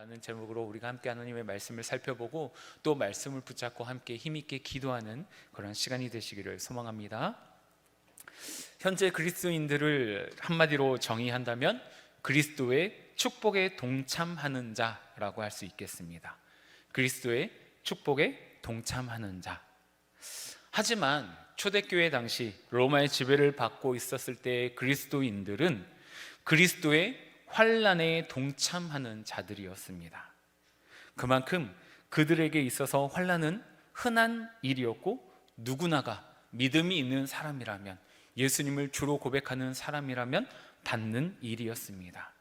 라는 제목으로 우리가 함께 하나님의 말씀을 살펴보고 또 말씀을 붙잡고 함께 힘있게 기도하는 그런 시간이 되시기를 소망합니다. 현재 그리스도인들을 한마디로 정의한다면 그리스도의 축복에 동참하는 자라고 할 수 있겠습니다. 그리스도의 축복에 동참하는 자. 하지만 초대교회 당시 로마의 지배를 받고 있었을 때의 그리스도인들은 그리스도의 환난에 동참하는 자들이었습니다. 그만큼 그들에게 있어서 환난은 흔한 일이었고 누구나가 믿음이 있는 사람이라면, 예수님을 주로 고백하는 사람이라면 받는 일이었습니다.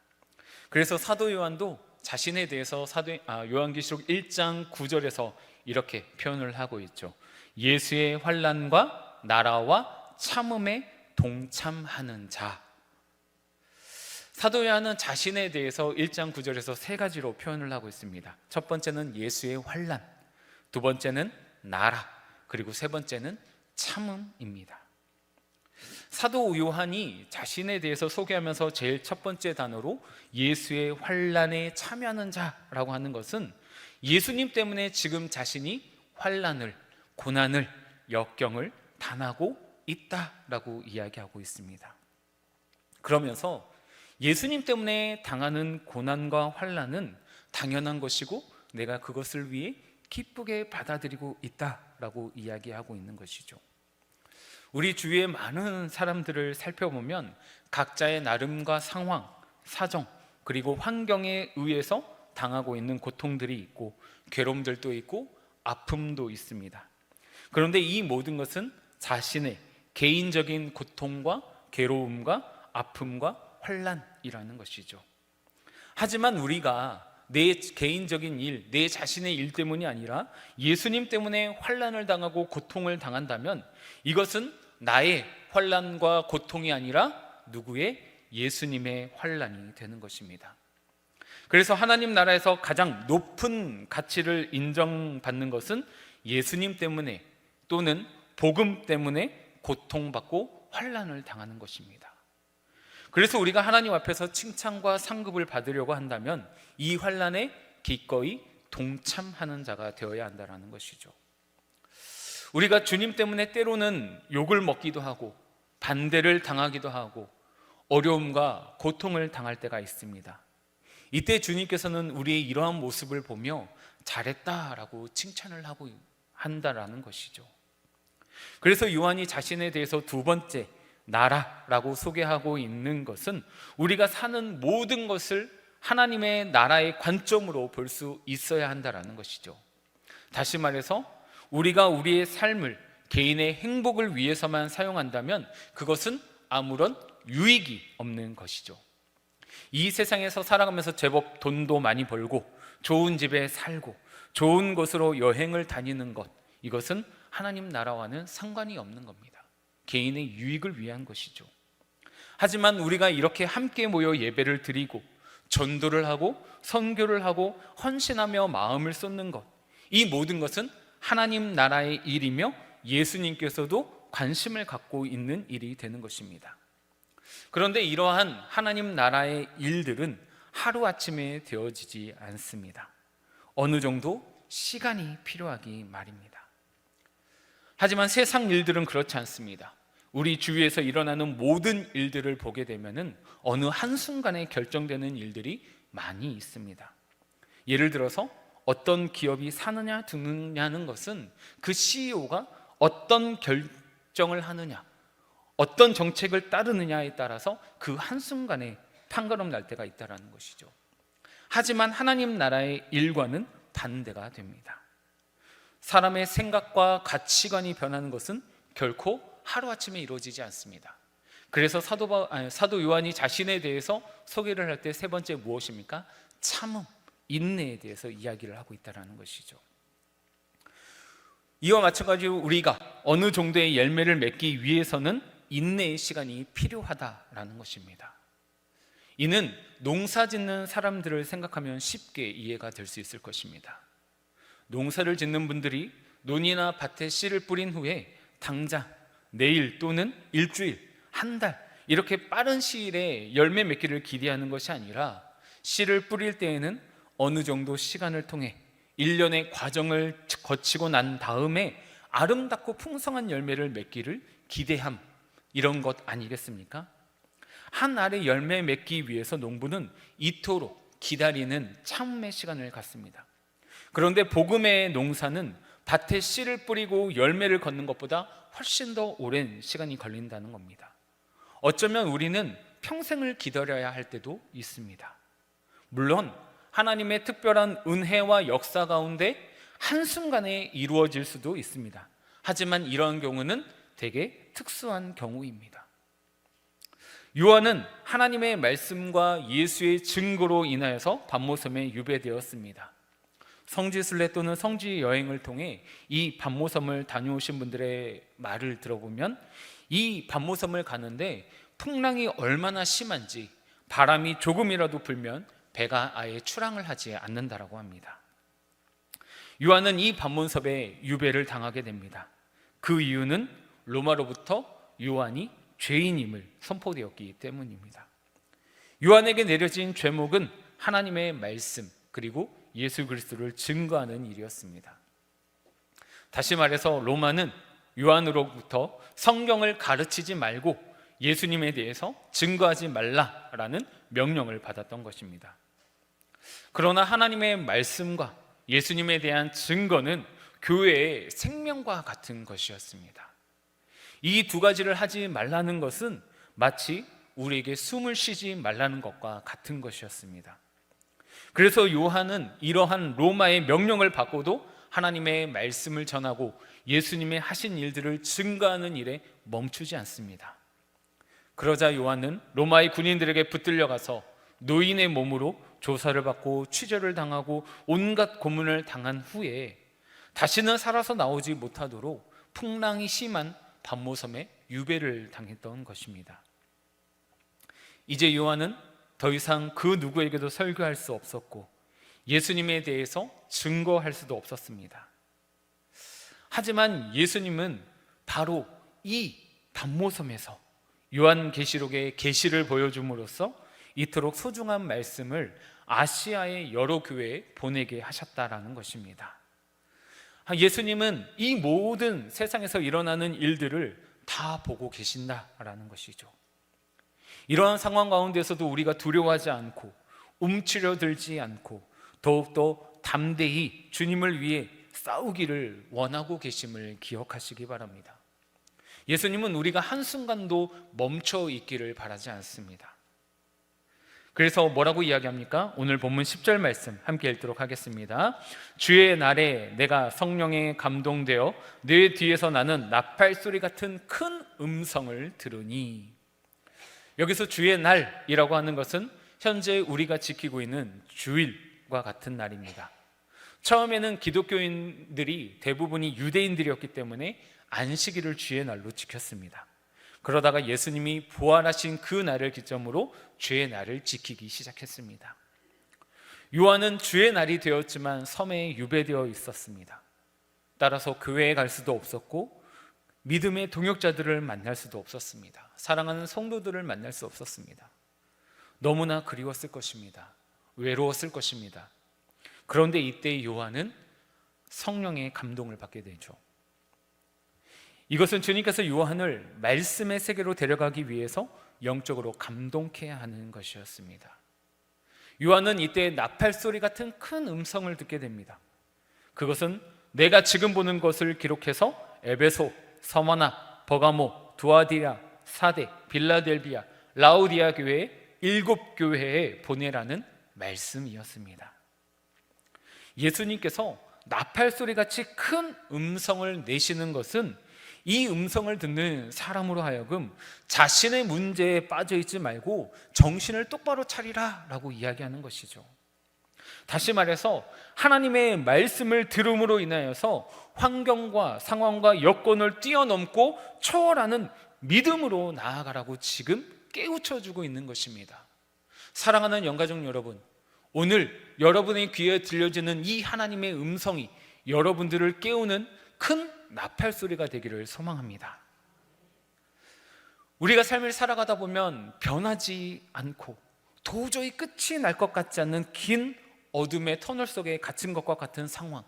그래서 사도 요한도 자신에 대해서 요한계시록 1장 9절에서 이렇게 표현을 하고 있죠. 예수의 환난과 나라와 참음에 동참하는 자. 사도 요한은 자신에 대해서 1장 9절에서 세 가지로 표현을 하고 있습니다. 첫 번째는 예수의 환난, 두 번째는 나라, 그리고 세 번째는 참음입니다. 사도 요한이 자신에 대해서 소개하면서 제일 첫 번째 단어로 예수의 환난에 참여하는 자라고 하는 것은 예수님 때문에 지금 자신이 환난을, 고난을, 역경을 당하고 있다라고 이야기하고 있습니다. 그러면서 예수님 때문에 당하는 고난과 환난은 당연한 것이고 내가 그것을 위해 기쁘게 받아들이고 있다라고 이야기하고 있는 것이죠. 우리 주위의 많은 사람들을 살펴보면 각자의 나름과 상황, 사정, 그리고 환경에 의해서 당하고 있는 고통들이 있고 괴로움들도 있고 아픔도 있습니다. 그런데 이 모든 것은 자신의 개인적인 고통과 괴로움과 아픔과 환난이라는 것이죠. 하지만 우리가 내 개인적인 일, 내 자신의 일 때문이 아니라 예수님 때문에 환난을 당하고 고통을 당한다면 이것은 나의 환난과 고통이 아니라 누구의? 예수님의 환난이 되는 것입니다. 그래서 하나님 나라에서 가장 높은 가치를 인정받는 것은 예수님 때문에 또는 복음 때문에 고통받고 환난을 당하는 것입니다. 그래서 우리가 하나님 앞에서 칭찬과 상급을 받으려고 한다면 이 환난에 기꺼이 동참하는 자가 되어야 한다는 것이죠. 우리가 주님 때문에 때로는 욕을 먹기도 하고 반대를 당하기도 하고 어려움과 고통을 당할 때가 있습니다. 이때 주님께서는 우리의 이러한 모습을 보며 잘했다라고 칭찬을 하고 한다라는 것이죠. 그래서 요한이 자신에 대해서 두 번째 나라라고 소개하고 있는 것은 우리가 사는 모든 것을 하나님의 나라의 관점으로 볼 수 있어야 한다라는 것이죠. 다시 말해서 우리가 우리의 삶을 개인의 행복을 위해서만 사용한다면 그것은 아무런 유익이 없는 것이죠. 이 세상에서 살아가면서 제법 돈도 많이 벌고 좋은 집에 살고 좋은 곳으로 여행을 다니는 것, 이것은 하나님 나라와는 상관이 없는 겁니다. 개인의 유익을 위한 것이죠. 하지만 우리가 이렇게 함께 모여 예배를 드리고 전도를 하고 선교를 하고 헌신하며 마음을 쏟는 것, 이 모든 것은 하나님 나라의 일이며 예수님께서도 관심을 갖고 있는 일이 되는 것입니다. 그런데 이러한 하나님 나라의 일들은 하루아침에 되어지지 않습니다. 어느 정도 시간이 필요하기 말입니다. 하지만 세상 일들은 그렇지 않습니다. 우리 주위에서 일어나는 모든 일들을 보게 되면은 어느 한순간에 결정되는 일들이 많이 있습니다. 예를 들어서 어떤 기업이 사느냐 죽느냐는 것은 그 CEO가 어떤 결정을 하느냐, 어떤 정책을 따르느냐에 따라서 그 한순간에 판가름 날 때가 있다는 것이죠. 하지만 하나님 나라의 일과는 반대가 됩니다. 사람의 생각과 가치관이 변하는 것은 결코 하루아침에 이루어지지 않습니다. 그래서 사도 요한이 자신에 대해서 소개를 할 때 세 번째 무엇입니까? 참음, 인내에 대해서 이야기를 하고 있다는 것이죠. 이와 마찬가지로 우리가 어느 정도의 열매를 맺기 위해서는 인내의 시간이 필요하다라는 것입니다. 이는 농사 짓는 사람들을 생각하면 쉽게 이해가 될 수 있을 것입니다. 농사를 짓는 분들이 논이나 밭에 씨를 뿌린 후에 당장 내일 또는 일주일, 한 달 이렇게 빠른 시일에 열매 맺기를 기대하는 것이 아니라 씨를 뿌릴 때에는 어느 정도 시간을 통해 1년의 과정을 거치고 난 다음에 아름답고 풍성한 열매를 맺기를 기대함, 이런 것 아니겠습니까? 한 알의 열매 맺기 위해서 농부는 이토록 기다리는 참음의 시간을 갖습니다. 그런데 복음의 농사는 밭에 씨를 뿌리고 열매를 걷는 것보다 훨씬 더 오랜 시간이 걸린다는 겁니다. 어쩌면 우리는 평생을 기다려야 할 때도 있습니다. 물론 하나님의 특별한 은혜와 역사 가운데 한순간에 이루어질 수도 있습니다. 하지만 이런 경우는 되게 특수한 경우입니다. 요한은 하나님의 말씀과 예수의 증거로 인하여서 반모섬에 유배되었습니다. 성지순례 또는 성지 여행을 통해 이 반모섬을 다녀오신 분들의 말을 들어보면 이 반모섬을 가는데 풍랑이 얼마나 심한지 바람이 조금이라도 불면 배가 아예 출항을 하지 않는다라고 합니다. 요한은 이 반모섬에 유배를 당하게 됩니다. 그 이유는 로마로부터 요한이 죄인임을 선포되었기 때문입니다. 요한에게 내려진 죄목은 하나님의 말씀 그리고 예수 그리스도를 증거하는 일이었습니다. 다시 말해서 로마는 요한으로부터 성경을 가르치지 말고 예수님에 대해서 증거하지 말라라는 명령을 받았던 것입니다. 그러나 하나님의 말씀과 예수님에 대한 증거는 교회의 생명과 같은 것이었습니다. 이 두 가지를 하지 말라는 것은 마치 우리에게 숨을 쉬지 말라는 것과 같은 것이었습니다. 그래서 요한은 이러한 로마의 명령을 받고도 하나님의 말씀을 전하고 예수님의 하신 일들을 증거하는 일에 멈추지 않습니다. 그러자 요한은 로마의 군인들에게 붙들려 가서 노인의 몸으로 조사를 받고 취절을 당하고 온갖 고문을 당한 후에 다시는 살아서 나오지 못하도록 풍랑이 심한 반모섬에 유배를 당했던 것입니다. 이제 요한은 더 이상 그 누구에게도 설교할 수 없었고 예수님에 대해서 증거할 수도 없었습니다. 하지만 예수님은 바로 이 반모섬에서 요한계시록의 계시를 보여줌으로써 이토록 소중한 말씀을 아시아의 여러 교회에 보내게 하셨다라는 것입니다. 예수님은 이 모든 세상에서 일어나는 일들을 다 보고 계신다라는 것이죠. 이러한 상황 가운데서도 우리가 두려워하지 않고 움츠려들지 않고 더욱더 담대히 주님을 위해 싸우기를 원하고 계심을 기억하시기 바랍니다. 예수님은 우리가 한순간도 멈춰 있기를 바라지 않습니다. 그래서 뭐라고 이야기합니까? 오늘 본문 10절 말씀 함께 읽도록 하겠습니다. 주의 날에 내가 성령에 감동되어 내 뒤에서 나는 나팔 소리 같은 큰 음성을 들으니. 여기서 주의 날이라고 하는 것은 현재 우리가 지키고 있는 주일과 같은 날입니다. 처음에는 기독교인들이 대부분이 유대인들이었기 때문에 안식일을 주의 날로 지켰습니다. 그러다가 예수님이 부활하신 그 날을 기점으로 주의 날을 지키기 시작했습니다. 요한은 주의 날이 되었지만 섬에 유배되어 있었습니다. 따라서 교회에 갈 수도 없었고 믿음의 동역자들을 만날 수도 없었습니다. 사랑하는 성도들을 만날 수 없었습니다. 너무나 그리웠을 것입니다. 외로웠을 것입니다. 그런데 이때 요한은 성령의 감동을 받게 되죠. 이것은 주님께서 요한을 말씀의 세계로 데려가기 위해서 영적으로 감동케 하는 것이었습니다. 요한은 이때 나팔 소리 같은 큰 음성을 듣게 됩니다. 그것은 내가 지금 보는 것을 기록해서 에베소, 서머나, 버가모, 두아디라, 사데, 빌라델비아, 라우디아 교회 7교회에 보내라는 말씀이었습니다. 예수님께서 나팔 소리같이 큰 음성을 내시는 것은 이 음성을 듣는 사람으로 하여금 자신의 문제에 빠져 있지 말고 정신을 똑바로 차리라 라고 이야기하는 것이죠. 다시 말해서 하나님의 말씀을 들음으로 인하여서 환경과 상황과 여건을 뛰어넘고 초월하는 믿음으로 나아가라고 지금 깨우쳐주고 있는 것입니다. 사랑하는 영가족 여러분, 오늘 여러분의 귀에 들려지는 이 하나님의 음성이 여러분들을 깨우는 큰 나팔 소리가 되기를 소망합니다. 우리가 삶을 살아가다 보면 변하지 않고 도저히 끝이 날 것 같지 않는 긴 어둠의 터널 속에 갇힌 것과 같은 상황,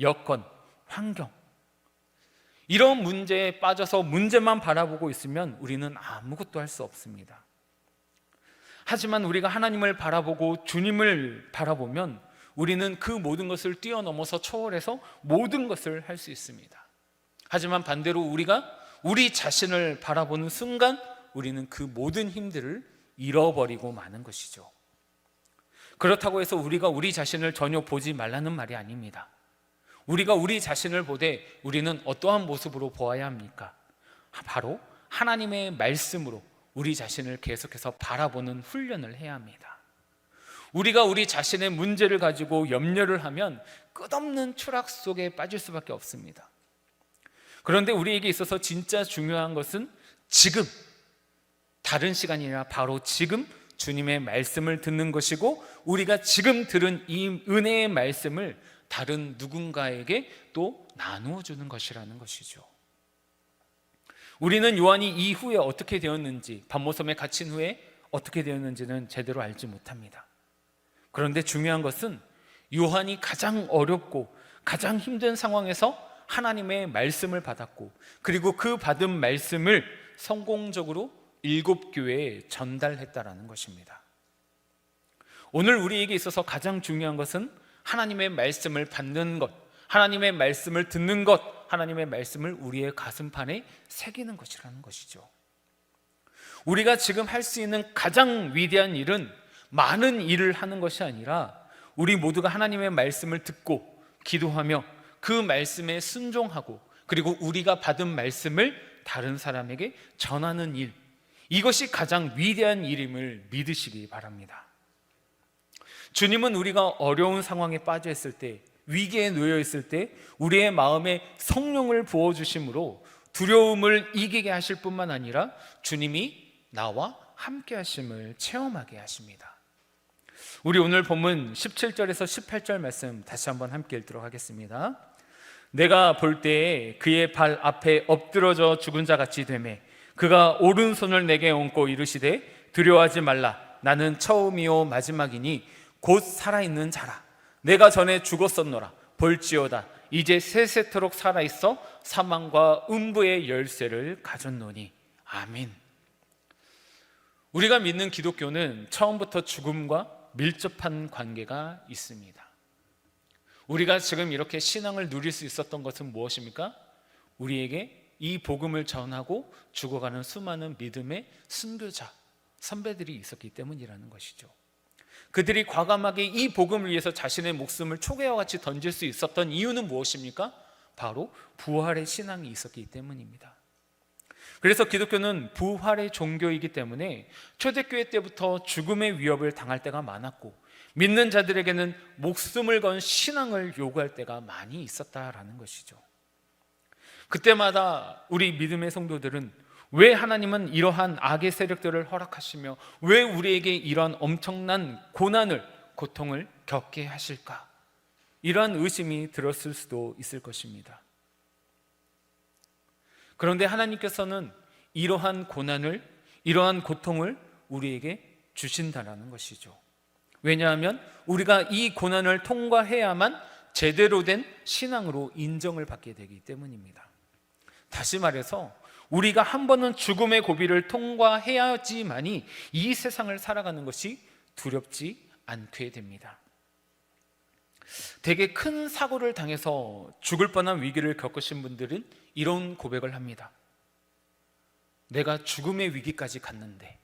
여건, 환경, 이런 문제에 빠져서 문제만 바라보고 있으면 우리는 아무것도 할 수 없습니다. 하지만 우리가 하나님을 바라보고 주님을 바라보면 우리는 그 모든 것을 뛰어넘어서 초월해서 모든 것을 할 수 있습니다. 하지만 반대로 우리가 우리 자신을 바라보는 순간 우리는 그 모든 힘들을 잃어버리고 마는 것이죠. 그렇다고 해서 우리가 우리 자신을 전혀 보지 말라는 말이 아닙니다. 우리가 우리 자신을 보되 우리는 어떠한 모습으로 보아야 합니까? 바로 하나님의 말씀으로 우리 자신을 계속해서 바라보는 훈련을 해야 합니다. 우리가 우리 자신의 문제를 가지고 염려를 하면 끝없는 추락 속에 빠질 수밖에 없습니다. 그런데 우리에게 있어서 진짜 중요한 것은 지금, 다른 시간이 아니라 바로 지금 주님의 말씀을 듣는 것이고, 우리가 지금 들은 이 은혜의 말씀을 다른 누군가에게 또 나누어 주는 것이라는 것이죠. 우리는 요한이 이후에 어떻게 되었는지, 반모섬에 갇힌 후에 어떻게 되었는지는 제대로 알지 못합니다. 그런데 중요한 것은 요한이 가장 어렵고 가장 힘든 상황에서 하나님의 말씀을 받았고, 그리고 그 받은 말씀을 성공적으로 7교회에 전달했다라는 것입니다. 오늘 우리에게 있어서 가장 중요한 것은 하나님의 말씀을 받는 것, 하나님의 말씀을 듣는 것, 하나님의 말씀을 우리의 가슴판에 새기는 것이라는 것이죠. 우리가 지금 할 수 있는 가장 위대한 일은 많은 일을 하는 것이 아니라 우리 모두가 하나님의 말씀을 듣고 기도하며 그 말씀에 순종하고, 그리고 우리가 받은 말씀을 다른 사람에게 전하는 일, 이것이 가장 위대한 일임을 믿으시기 바랍니다. 주님은 우리가 어려운 상황에 빠져 있을 때, 위기에 놓여 있을 때 우리의 마음에 성령을 부어주심으로 두려움을 이기게 하실 뿐만 아니라 주님이 나와 함께 하심을 체험하게 하십니다. 우리 오늘 본문 17절에서 18절 말씀 다시 한번 함께 읽도록 하겠습니다. 내가 볼 때에 그의 발 앞에 엎드러져 죽은 자 같이 되매 그가 오른손을 내게 얹고 이르시되 두려워하지 말라. 나는 처음이요 마지막이니 곧 살아있는 자라. 내가 전에 죽었었노라. 볼지어다 이제 세세토록 살아있어 사망과 음부의 열쇠를 가졌노니. 아멘. 우리가 믿는 기독교는 처음부터 죽음과 밀접한 관계가 있습니다. 우리가 지금 이렇게 신앙을 누릴 수 있었던 것은 무엇입니까? 우리에게 이 복음을 전하고 죽어가는 수많은 믿음의 순교자, 선배들이 있었기 때문이라는 것이죠. 그들이 과감하게 이 복음을 위해서 자신의 목숨을 초계와 같이 던질 수 있었던 이유는 무엇입니까? 바로 부활의 신앙이 있었기 때문입니다. 그래서 기독교는 부활의 종교이기 때문에 초대교회 때부터 죽음의 위협을 당할 때가 많았고, 믿는 자들에게는 목숨을 건 신앙을 요구할 때가 많이 있었다라는 것이죠. 그때마다 우리 믿음의 성도들은 왜 하나님은 이러한 악의 세력들을 허락하시며 왜 우리에게 이러한 엄청난 고난을, 고통을 겪게 하실까? 이러한 의심이 들었을 수도 있을 것입니다. 그런데 하나님께서는 이러한 고난을, 이러한 고통을 우리에게 주신다라는 것이죠. 왜냐하면 우리가 이 고난을 통과해야만 제대로 된 신앙으로 인정을 받게 되기 때문입니다. 다시 말해서 우리가 한 번은 죽음의 고비를 통과해야지만이 이 세상을 살아가는 것이 두렵지 않게 됩니다. 되게 큰 사고를 당해서 죽을 뻔한 위기를 겪으신 분들은 이런 고백을 합니다. 내가 죽음의 위기까지 갔는데,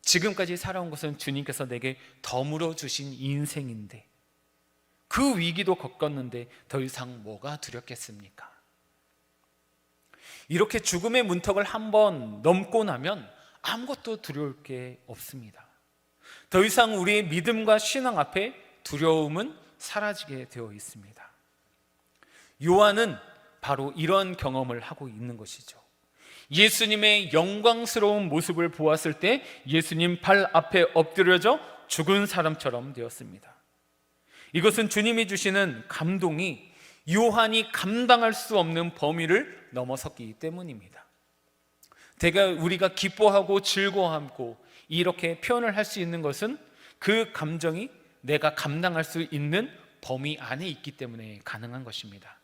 지금까지 살아온 것은 주님께서 내게 덤으로 주신 인생인데, 그 위기도 겪었는데 더 이상 뭐가 두렵겠습니까? 이렇게 죽음의 문턱을 한번 넘고 나면 아무것도 두려울 게 없습니다. 더 이상 우리의 믿음과 신앙 앞에 두려움은 사라지게 되어 있습니다. 요한은 바로 이런 경험을 하고 있는 것이죠. 예수님의 영광스러운 모습을 보았을 때 예수님 발 앞에 엎드려져 죽은 사람처럼 되었습니다. 이것은 주님이 주시는 감동이 요한이 감당할 수 없는 범위를 넘어섰기 때문입니다. 대개 우리가 기뻐하고 즐거워하고 이렇게 표현을 할 수 있는 것은 그 감정이 내가 감당할 수 있는 범위 안에 있기 때문에 가능한 것입니다.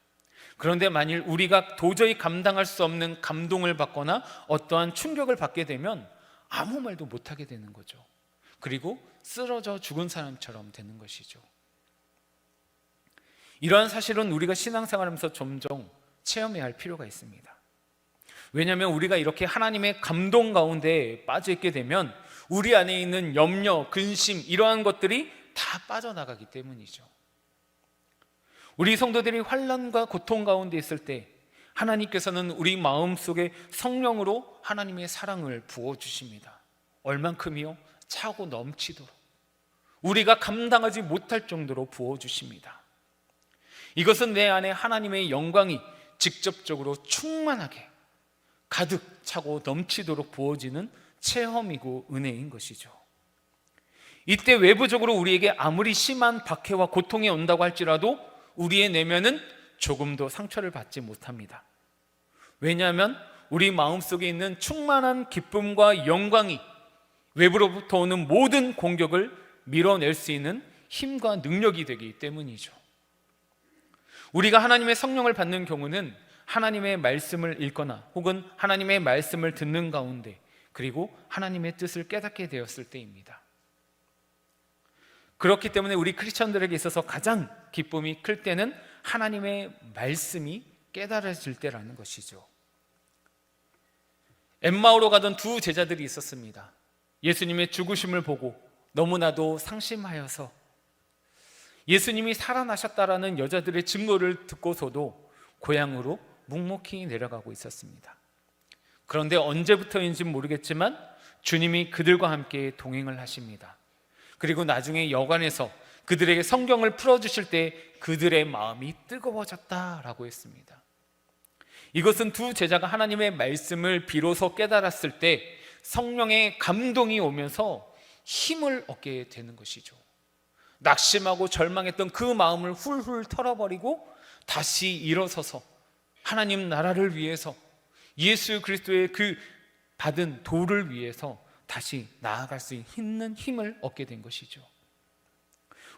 그런데 만일 우리가 도저히 감당할 수 없는 감동을 받거나 어떠한 충격을 받게 되면 아무 말도 못하게 되는 거죠. 그리고 쓰러져 죽은 사람처럼 되는 것이죠. 이러한 사실은 우리가 신앙생활하면서 점점 체험해야 할 필요가 있습니다. 왜냐하면 우리가 이렇게 하나님의 감동 가운데 빠져 있게 되면 우리 안에 있는 염려, 근심 이러한 것들이 다 빠져나가기 때문이죠. 우리 성도들이 환난과 고통 가운데 있을 때 하나님께서는 우리 마음속에 성령으로 하나님의 사랑을 부어주십니다. 얼만큼이요? 차고 넘치도록, 우리가 감당하지 못할 정도로 부어주십니다. 이것은 내 안에 하나님의 영광이 직접적으로 충만하게 가득 차고 넘치도록 부어지는 체험이고 은혜인 것이죠. 이때 외부적으로 우리에게 아무리 심한 박해와 고통이 온다고 할지라도 우리의 내면은 조금도 상처를 받지 못합니다. 왜냐하면 우리 마음속에 있는 충만한 기쁨과 영광이 외부로부터 오는 모든 공격을 밀어낼 수 있는 힘과 능력이 되기 때문이죠. 우리가 하나님의 성령을 받는 경우는 하나님의 말씀을 읽거나 혹은 하나님의 말씀을 듣는 가운데, 그리고 하나님의 뜻을 깨닫게 되었을 때입니다. 그렇기 때문에 우리 크리스천들에게 있어서 가장 기쁨이 클 때는 하나님의 말씀이 깨달아질 때라는 것이죠. 엠마오로 가던 두 제자들이 있었습니다. 예수님의 죽으심을 보고 너무나도 상심하여서 예수님이 살아나셨다라는 여자들의 증거를 듣고서도 고향으로 묵묵히 내려가고 있었습니다. 그런데 언제부터인지 모르겠지만 주님이 그들과 함께 동행을 하십니다. 그리고 나중에 여관에서 그들에게 성경을 풀어주실 때 그들의 마음이 뜨거워졌다라고 했습니다. 이것은 두 제자가 하나님의 말씀을 비로소 깨달았을 때 성령의 감동이 오면서 힘을 얻게 되는 것이죠. 낙심하고 절망했던 그 마음을 훌훌 털어버리고 다시 일어서서 하나님 나라를 위해서, 예수 그리스도의 그 받은 도를 위해서 다시 나아갈 수 있는 힘을 얻게 된 것이죠.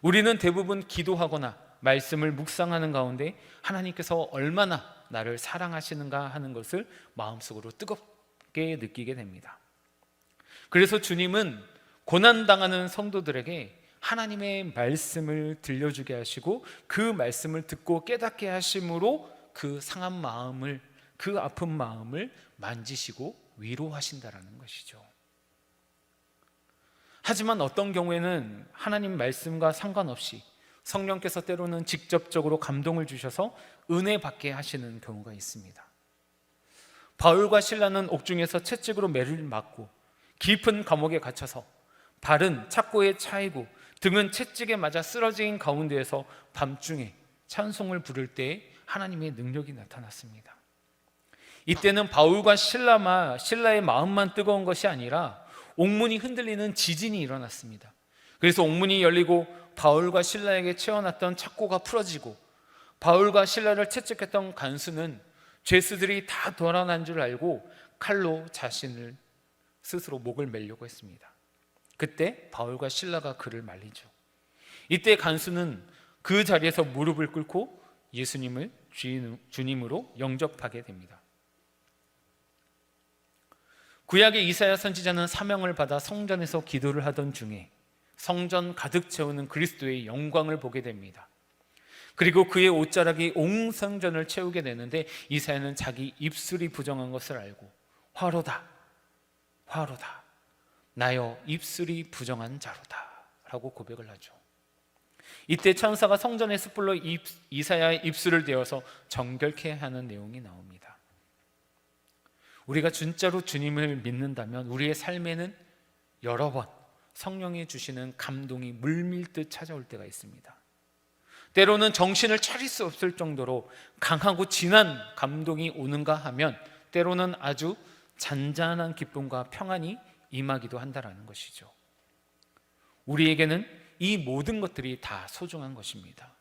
우리는 대부분 기도하거나 말씀을 묵상하는 가운데 하나님께서 얼마나 나를 사랑하시는가 하는 것을 마음속으로 뜨겁게 느끼게 됩니다. 그래서 주님은 고난당하는 성도들에게 하나님의 말씀을 들려주게 하시고 그 말씀을 듣고 깨닫게 하심으로 그 상한 마음을, 그 아픈 마음을 만지시고 위로하신다라는 것이죠. 하지만 어떤 경우에는 하나님 말씀과 상관없이 성령께서 때로는 직접적으로 감동을 주셔서 은혜 받게 하시는 경우가 있습니다. 바울과 실라는 옥중에서 채찍으로 매를 맞고 깊은 감옥에 갇혀서 발은 착고에 차이고 등은 채찍에 맞아 쓰러진 가운데에서 밤중에 찬송을 부를 때 하나님의 능력이 나타났습니다. 이때는 바울과 실라의 마음만 뜨거운 것이 아니라 옥문이 흔들리는 지진이 일어났습니다. 그래서 옥문이 열리고 바울과 실라에게 채워놨던 착고가 풀어지고 바울과 실라를 채찍했던 간수는 죄수들이 다 돌아난 줄 알고 칼로 자신을 스스로 목을 매려고 했습니다. 그때 바울과 실라가 그를 말리죠. 이때 간수는 그 자리에서 무릎을 꿇고 예수님을 주님으로 영접하게 됩니다. 구약의 이사야 선지자는 사명을 받아 성전에서 기도를 하던 중에 성전 가득 채우는 그리스도의 영광을 보게 됩니다. 그리고 그의 옷자락이 온 성전을 채우게 되는데 이사야는 자기 입술이 부정한 것을 알고 화로다, 화로다, 나여 입술이 부정한 자로다 라고 고백을 하죠. 이때 천사가 성전의 숯불로 이사야의 입술을 대어서 정결케 하는 내용이 나옵니다. 우리가 진짜로 주님을 믿는다면 우리의 삶에는 여러 번 성령이 주시는 감동이 물밀듯 찾아올 때가 있습니다. 때로는 정신을 차릴 수 없을 정도로 강하고 진한 감동이 오는가 하면 때로는 아주 잔잔한 기쁨과 평안이 임하기도 한다는 것이죠. 우리에게는 이 모든 것들이 다 소중한 것입니다.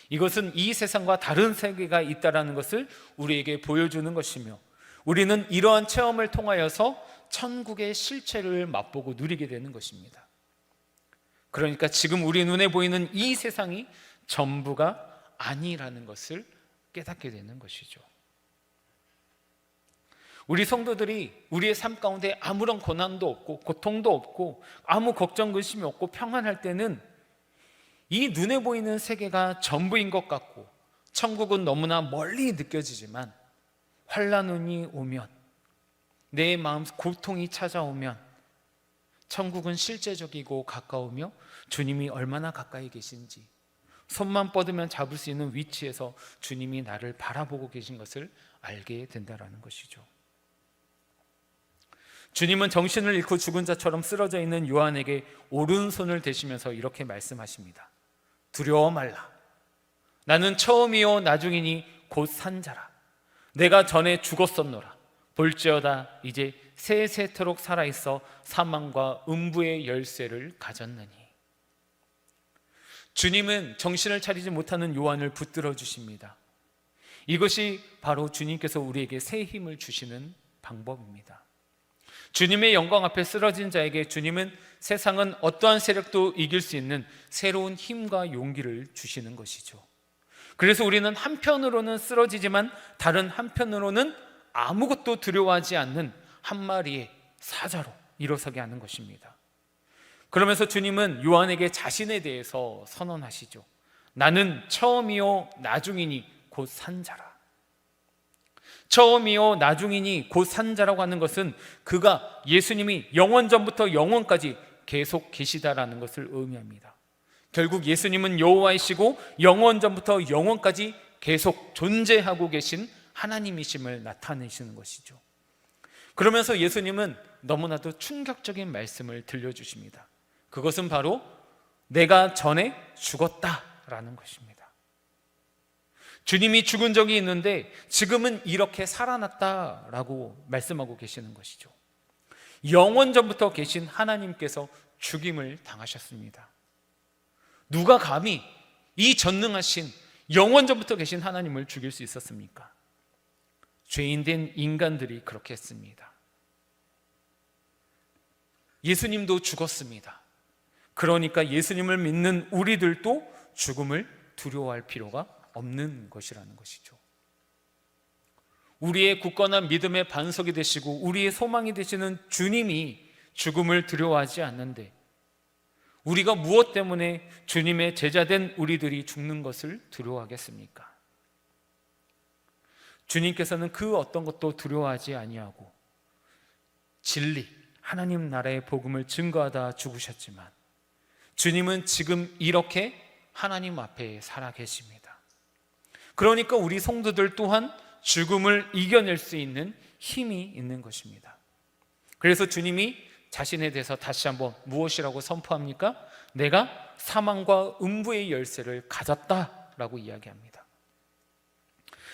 이것은 이 세상과 다른 세계가 있다는 것을 우리에게 보여주는 것이며 우리는 이러한 체험을 통하여서 천국의 실체를 맛보고 누리게 되는 것입니다. 그러니까 지금 우리 눈에 보이는 이 세상이 전부가 아니라는 것을 깨닫게 되는 것이죠. 우리 성도들이 우리의 삶 가운데 아무런 고난도 없고 고통도 없고 아무 걱정 근심이 없고 평안할 때는 이 눈에 보이는 세계가 전부인 것 같고 천국은 너무나 멀리 느껴지지만 환난이 오면, 내 마음 고통이 찾아오면 천국은 실제적이고 가까우며 주님이 얼마나 가까이 계신지, 손만 뻗으면 잡을 수 있는 위치에서 주님이 나를 바라보고 계신 것을 알게 된다는 것이죠. 주님은 정신을 잃고 죽은 자처럼 쓰러져 있는 요한에게 오른손을 대시면서 이렇게 말씀하십니다. 두려워 말라. 나는 처음이요 나중이니 곧 산 자라. 내가 전에 죽었었노라. 볼지어다 이제 세세토록 살아있어 사망과 음부의 열쇠를 가졌느니. 주님은 정신을 차리지 못하는 요한을 붙들어 주십니다. 이것이 바로 주님께서 우리에게 새 힘을 주시는 방법입니다. 주님의 영광 앞에 쓰러진 자에게 주님은 세상은 어떠한 세력도 이길 수 있는 새로운 힘과 용기를 주시는 것이죠. 그래서 우리는 한편으로는 쓰러지지만 다른 한편으로는 아무것도 두려워하지 않는 한 마리의 사자로 일어서게 하는 것입니다. 그러면서 주님은 요한에게 자신에 대해서 선언하시죠. 나는 처음이요 나중이니 곧 산 자라. 처음이요 나중이니 곧 산 자라고 하는 것은 그가, 예수님이 영원전부터 영원까지 계속 계시다라는 것을 의미합니다. 결국 예수님은 여호와이시고 영원전부터 영원까지 계속 존재하고 계신 하나님이심을 나타내시는 것이죠. 그러면서 예수님은 너무나도 충격적인 말씀을 들려주십니다. 그것은 바로 내가 전에 죽었다라는 것입니다. 주님이 죽은 적이 있는데 지금은 이렇게 살아났다라고 말씀하고 계시는 것이죠. 영원전부터 계신 하나님께서 죽임을 당하셨습니다. 누가 감히 이 전능하신 영원전부터 계신 하나님을 죽일 수 있었습니까? 죄인된 인간들이 그렇게 했습니다. 예수님도 죽었습니다. 그러니까 예수님을 믿는 우리들도 죽음을 두려워할 필요가 없는 것이라는 것이죠. 우리의 굳건한 믿음의 반석이 되시고 우리의 소망이 되시는 주님이 죽음을 두려워하지 않는데 우리가 무엇 때문에 주님의 제자된 우리들이 죽는 것을 두려워하겠습니까? 주님께서는 그 어떤 것도 두려워하지 아니하고 진리, 하나님 나라의 복음을 증거하다 죽으셨지만 주님은 지금 이렇게 하나님 앞에 살아 계십니다. 그러니까 우리 성도들 또한 죽음을 이겨낼 수 있는 힘이 있는 것입니다. 그래서 주님이 자신에 대해서 다시 한번 무엇이라고 선포합니까? 내가 사망과 음부의 열쇠를 가졌다라고 이야기합니다.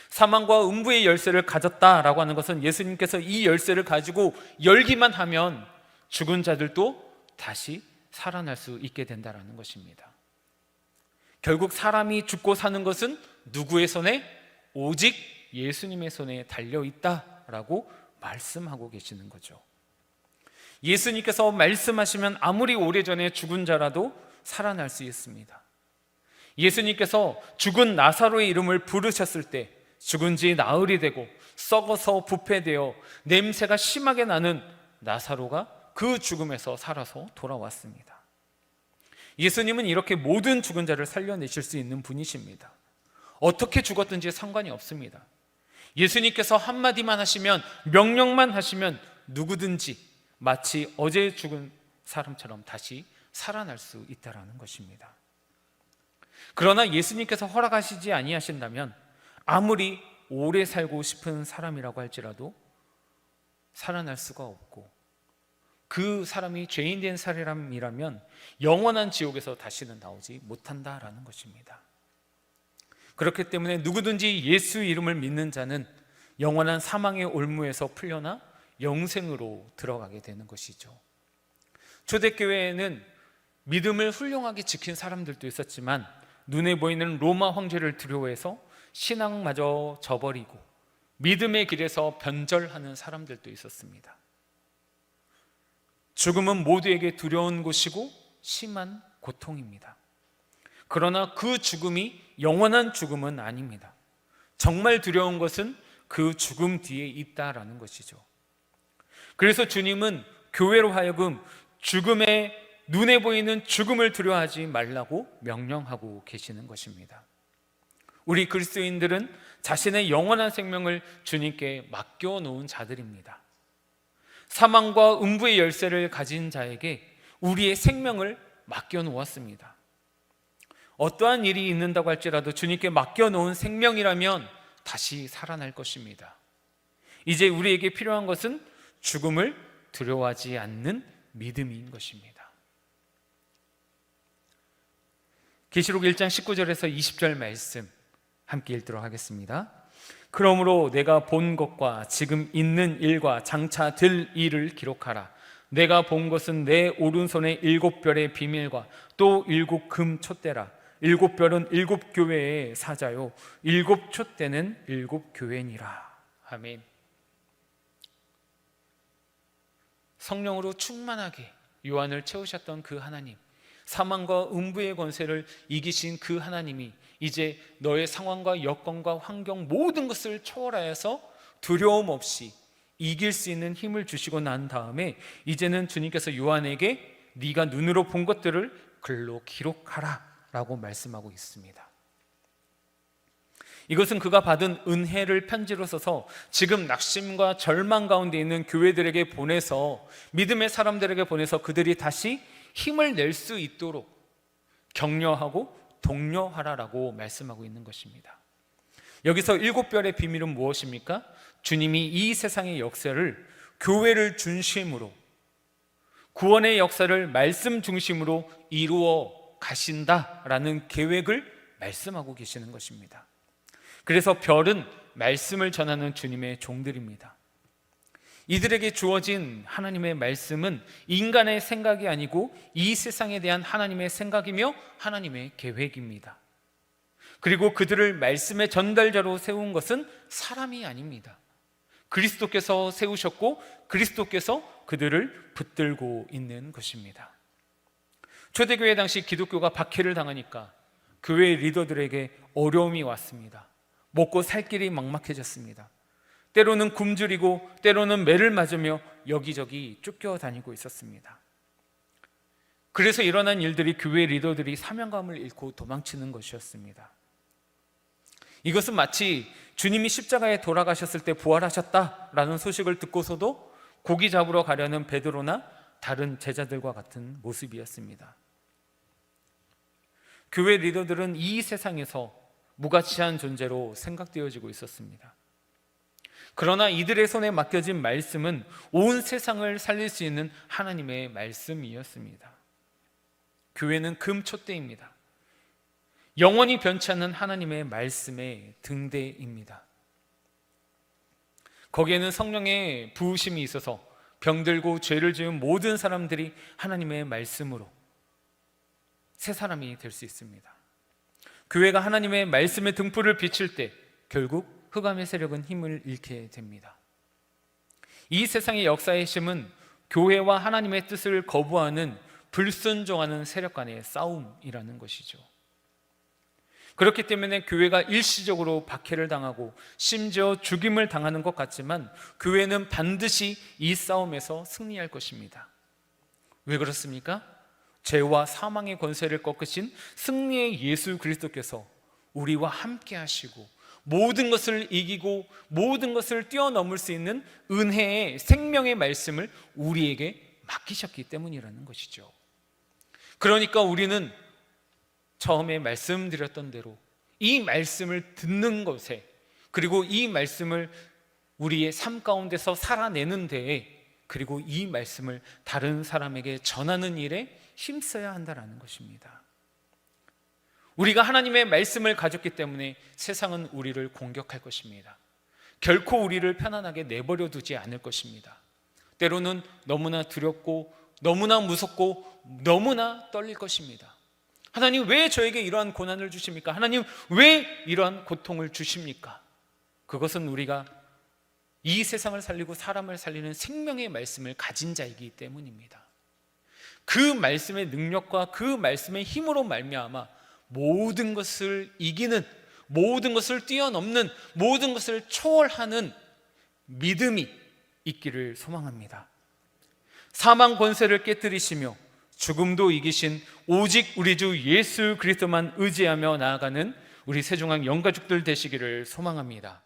사망과 음부의 열쇠를 가졌다라고 하는 것은 예수님께서 이 열쇠를 가지고 열기만 하면 죽은 자들도 다시 살아날 수 있게 된다는 것입니다. 결국 사람이 죽고 사는 것은 누구의 손에? 오직 예수님의 손에 달려있다라고 말씀하고 계시는 거죠. 예수님께서 말씀하시면 아무리 오래전에 죽은 자라도 살아날 수 있습니다. 예수님께서 죽은 나사로의 이름을 부르셨을 때 죽은 지 나흘이 되고 썩어서 부패되어 냄새가 심하게 나는 나사로가 그 죽음에서 살아서 돌아왔습니다. 예수님은 이렇게 모든 죽은 자를 살려내실 수 있는 분이십니다. 어떻게 죽었든지 상관이 없습니다. 예수님께서 한마디만 하시면, 명령만 하시면 누구든지 마치 어제 죽은 사람처럼 다시 살아날 수 있다는 것입니다. 그러나 예수님께서 허락하시지 아니하신다면 아무리 오래 살고 싶은 사람이라고 할지라도 살아날 수가 없고, 그 사람이 죄인된 사람이라면 영원한 지옥에서 다시는 나오지 못한다라는 것입니다. 그렇기 때문에 누구든지 예수 이름을 믿는 자는 영원한 사망의 올무에서 풀려나 영생으로 들어가게 되는 것이죠. 초대교회에는 믿음을 훌륭하게 지킨 사람들도 있었지만 눈에 보이는 로마 황제를 두려워해서 신앙마저 저버리고 믿음의 길에서 변절하는 사람들도 있었습니다. 죽음은 모두에게 두려운 곳이고 심한 고통입니다. 그러나 그 죽음이 영원한 죽음은 아닙니다. 정말 두려운 것은 그 죽음 뒤에 있다라는 것이죠. 그래서 주님은 교회로 하여금 죽음의 눈에 보이는 죽음을 두려워하지 말라고 명령하고 계시는 것입니다. 우리 그리스도인들은 자신의 영원한 생명을 주님께 맡겨놓은 자들입니다. 사망과 음부의 열쇠를 가진 자에게 우리의 생명을 맡겨놓았습니다. 어떠한 일이 있는다고 할지라도 주님께 맡겨놓은 생명이라면 다시 살아날 것입니다. 이제 우리에게 필요한 것은 죽음을 두려워하지 않는 믿음인 것입니다. 계시록 1장 19절에서 20절 말씀 함께 읽도록 하겠습니다. 그러므로 내가 본 것과 지금 있는 일과 장차 될 일을 기록하라. 내가 본 것은 내 오른손의 7별의 비밀과 또 7 금 촛대라. 7별은 7 교회의 사자요 7 촛대는 7 교회니라. 아멘. 성령으로 충만하게 요한을 채우셨던 그 하나님, 사망과 음부의 권세를 이기신 그 하나님이 이제 너의 상황과 여건과 환경 모든 것을 초월하여서 두려움 없이 이길 수 있는 힘을 주시고 난 다음에 이제는 주님께서 요한에게 네가 눈으로 본 것들을 글로 기록하라 라고 말씀하고 있습니다. 이것은 그가 받은 은혜를 편지로 써서 지금 낙심과 절망 가운데 있는 교회들에게 보내서, 믿음의 사람들에게 보내서 그들이 다시 힘을 낼 수 있도록 격려하고 독려하라라고 말씀하고 있는 것입니다. 여기서 7별의 비밀은 무엇입니까? 주님이 이 세상의 역사를 교회를 중심으로, 구원의 역사를 말씀 중심으로 이루어 가신다라는 계획을 말씀하고 계시는 것입니다. 그래서 별은 말씀을 전하는 주님의 종들입니다. 이들에게 주어진 하나님의 말씀은 인간의 생각이 아니고 이 세상에 대한 하나님의 생각이며 하나님의 계획입니다. 그리고 그들을 말씀의 전달자로 세운 것은 사람이 아닙니다. 그리스도께서 세우셨고 그리스도께서 그들을 붙들고 있는 것입니다. 초대교회 당시 기독교가 박해를 당하니까 교회 리더들에게 어려움이 왔습니다. 먹고 살 길이 막막해졌습니다. 때로는 굶주리고 때로는 매를 맞으며 여기저기 쫓겨다니고 있었습니다. 그래서 일어난 일들이 교회 리더들이 사명감을 잃고 도망치는 것이었습니다. 이것은 마치 주님이 십자가에 돌아가셨을 때 부활하셨다라는 소식을 듣고서도 고기 잡으러 가려는 베드로나 다른 제자들과 같은 모습이었습니다. 교회 리더들은 이 세상에서 무가치한 존재로 생각되어지고 있었습니다. 그러나 이들의 손에 맡겨진 말씀은 온 세상을 살릴 수 있는 하나님의 말씀이었습니다. 교회는 금촛대입니다. 영원히 변치 않는 하나님의 말씀의 등대입니다. 거기에는 성령의 부으심이 있어서 병들고 죄를 지은 모든 사람들이 하나님의 말씀으로 새 사람이 될 수 있습니다. 교회가 하나님의 말씀의 등불을 비칠 때 결국 흑암의 세력은 힘을 잃게 됩니다. 이 세상의 역사의 힘은 교회와 하나님의 뜻을 거부하는 불순종하는 세력 간의 싸움이라는 것이죠. 그렇기 때문에 교회가 일시적으로 박해를 당하고 심지어 죽임을 당하는 것 같지만 교회는 반드시 이 싸움에서 승리할 것입니다. 왜 그렇습니까? 죄와 사망의 권세를 꺾으신 승리의 예수 그리스도께서 우리와 함께 하시고 모든 것을 이기고 모든 것을 뛰어넘을 수 있는 은혜의 생명의 말씀을 우리에게 맡기셨기 때문이라는 것이죠. 그러니까 우리는 처음에 말씀드렸던 대로 이 말씀을 듣는 것에, 그리고 이 말씀을 우리의 삶 가운데서 살아내는 데에, 그리고 이 말씀을 다른 사람에게 전하는 일에 힘써야 한다는 것입니다. 우리가 하나님의 말씀을 가졌기 때문에 세상은 우리를 공격할 것입니다. 결코 우리를 편안하게 내버려 두지 않을 것입니다. 때로는 너무나 두렵고 너무나 무섭고 너무나 떨릴 것입니다. 하나님 왜 저에게 이러한 고난을 주십니까? 하나님 왜 이러한 고통을 주십니까? 그것은 우리가 이 세상을 살리고 사람을 살리는 생명의 말씀을 가진 자이기 때문입니다. 그 말씀의 능력과 그 말씀의 힘으로 말미암아 모든 것을 이기는, 모든 것을 뛰어넘는, 모든 것을 초월하는 믿음이 있기를 소망합니다. 사망 권세를 깨뜨리시며 죽음도 이기신 오직 우리 주 예수 그리스도만 의지하며 나아가는 우리 세종항 영가족들 되시기를 소망합니다.